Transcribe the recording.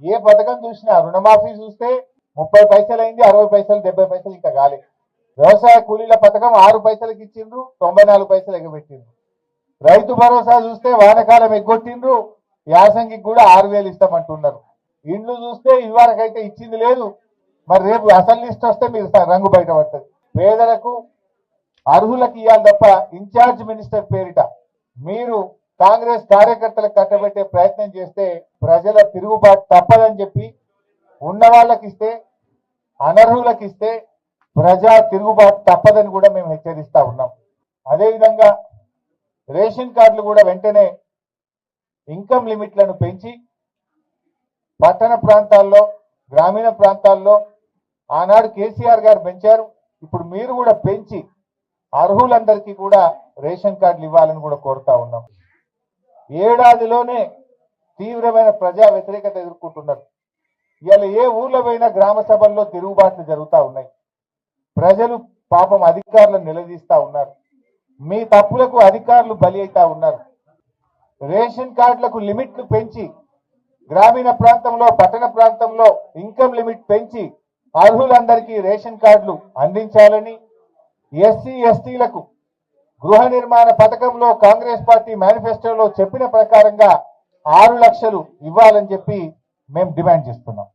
ఏ పథకం చూసినా రుణమాఫీ చూస్తే 30 పైసలు అయింది, 60 పైసలు, 70 పైసలు ఇంకా కాలేదు. వ్యవసాయ కూలీల పథకం 6 పైసలకి ఇచ్చిండ్రు, 94 పైసలు ఎగబెట్టిండ్రు. రైతు భరోసా చూస్తే వానకాలం ఎగ్గొట్టిండ్రు, యాసంగికి కూడా 6,000 ఇస్తామంటున్నారు. ఇండ్లు చూస్తే ఇదివరకైతే ఇచ్చింది లేదు, మరి రేపు అసలు లిస్ట్ వస్తే మీరు రంగు బయట పడుతుంది. పేదలకు అర్హులకు ఇవ్వాలి తప్ప ఇన్ఛార్జ్ మినిస్టర్ పేరిట మీరు కాంగ్రెస్ కార్యకర్తలకు కట్టబెట్టే ప్రయత్నం చేస్తే ప్రజల తిరుగుబాటు తప్పదని చెప్పి, ఉన్న వాళ్ళకి ఇస్తే అనర్హులకు ఇస్తే ప్రజా తిరుగుబాటు తప్పదని కూడా మేము హెచ్చరిస్తా ఉన్నాం. అదేవిధంగా రేషన్ కార్డులు కూడా వెంటనే ఇన్కమ్ లిమిట్లను పెంచి పట్టణ ప్రాంతాల్లో, గ్రామీణ ప్రాంతాల్లో ఆనాడు కేసీఆర్ గారు పెంచారు, ఇప్పుడు మీరు కూడా పెంచి అర్హులందరికీ కూడా రేషన్ కార్డులు ఇవ్వాలని కూడా కోరుతా ఉన్నాం. ఏడాదిలోనే తీవ్రమైన ప్రజా వ్యతిరేకత ఎదుర్కొంటున్నారు. ఇవాళ ఏ ఊర్లో పోయినా గ్రామ సభల్లో తిరుగుబాట్లు జరుగుతూ ఉన్నాయి. ప్రజలు పాపం అధికారులను నిలదీస్తా ఉన్నారు. మీ తప్పులకు అధికారులు బలి అవుతా ఉన్నారు. రేషన్ కార్డులకు లిమిట్లు పెంచి గ్రామీణ ప్రాంతంలో, పట్టణ ప్రాంతంలో ఇన్కమ్ లిమిట్ పెంచి అర్హులందరికీ రేషన్ కార్డులు అందించాలని, ఎస్సీ ఎస్టీలకు గృహ నిర్మాణ పథకంలో కాంగ్రెస్ పార్టీ మేనిఫెస్టోలో చెప్పిన ప్రకారంగా 6 లక్షలు ఇవ్వాలని చెప్పి మేము డిమాండ్ చేస్తున్నాం.